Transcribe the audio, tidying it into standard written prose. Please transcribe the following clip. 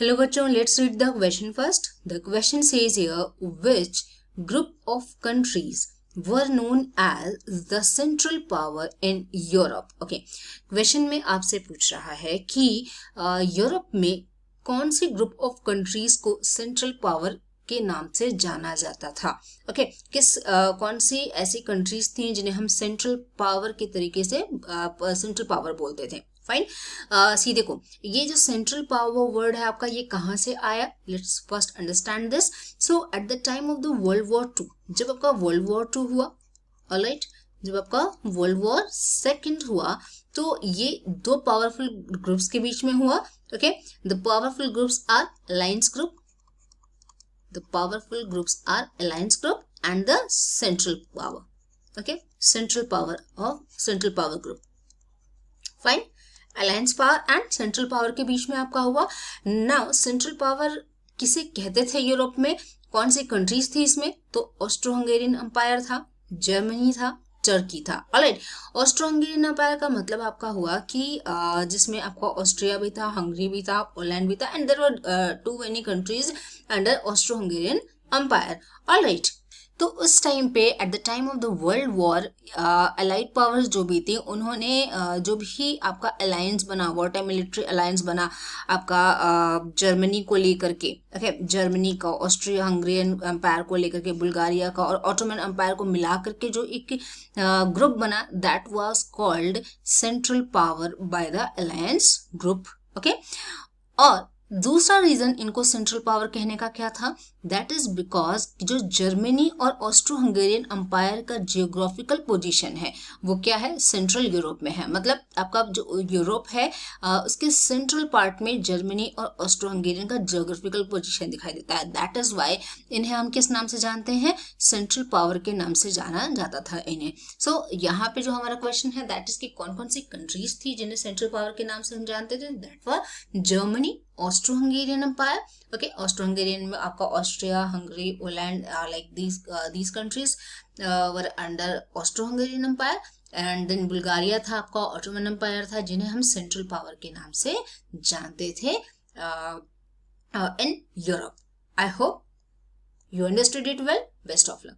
Hello बच्चों, let's read the question first. The question says here, which group of countries were known as the central power in Europe? Okay, question में आपसे पूछ रहा है कि Europe में कौन सी ग्रुप ऑफ कंट्रीज को सेंट्रल पावर के नाम से जाना जाता था. ओके, कौन सी ऐसी कंट्रीज थी जिन्हें हम सेंट्रल पावर के तरीके से सेंट्रल पावर बोलते थे. फाइन. सी देखो, ये जो सेंट्रल पावर वर्ड है आपका, ये कहाँ से आया. Let's first understand this. So eight the time of the world war 2, जब आपका वर्ल्ड वॉर 2 हुआ, ऑलराइट, जब आपका वर्ल्ड वॉर सेकंड हुआ, तो ये दो पावरफुल ग्रुप्स के बीच में हुआ. Okay, the powerful groups are alliance group, the powerful groups are alliance group and the central power. Okay, central power group. Fine. alliance power and central power के बीच में आपका हुआ. now central power किसे कहते थे यूरोप में, कौन सी कंट्रीज थी इसमें, तो ऑस्ट्रो हंगेरियन एम्पायर था, जर्मनी था, टर्की था. ऑलराइट, ऑस्ट्रो हंगेरियन एम्पायर का मतलब आपका हुआ कि जिसमें आपका ऑस्ट्रिया भी था, हंगरी भी था, पोलैंड भी था, and there were too many countries under Austro Hungarian empire. Alright, तो उस टाइम पे at the time of the world war allied powers जो भी थी, उन्होंने जो भी आपका अलायंस बना, वाटर मिलिट्री अलायंस बना आपका जर्मनी को लेकर के. ओके, जर्मनी का, ऑस्ट्रिया हंगेरियन एम्पायर को लेकर के, बुल्गारिया का और ऑटोमन एम्पायर को मिला करके जो एक ग्रुप बना, that was called central power by the alliance group. Okay, और दूसरा रीजन इनको सेंट्रल पावर कहने का क्या था, दैट इज बिकॉज जो जर्मनी और ऑस्ट्रो हंगेरियन एम्पायर का जियोग्राफिकल पोजीशन है वो क्या है, सेंट्रल यूरोप में है. मतलब आपका जो यूरोप है उसके सेंट्रल पार्ट में जर्मनी और ऑस्ट्रो हंगेरियन का जियोग्राफिकल पोजीशन दिखाई देता है. दैट इज वाई इन्हें हम किस नाम से जानते हैं, सेंट्रल पावर के नाम से जाना जाता था इन्हें. सो यहाँ पे जो हमारा क्वेश्चन है दैट इज कि कौन कौन सी कंट्रीज थी जिन्हें सेंट्रल पावर के नाम से हम जानते थे. That were Germany, Austro Hungarian empire. Okay, Austro Hungarian में आपका Austria, Hungary, Poland, like these countries were under Austro Hungarian empire. And then Bulgaria था आपका, ऑटोमन एम्पायर था, जिन्हें हम सेंट्रल पावर के नाम से जानते थे in Europe. I hope you understood it well. Best of luck.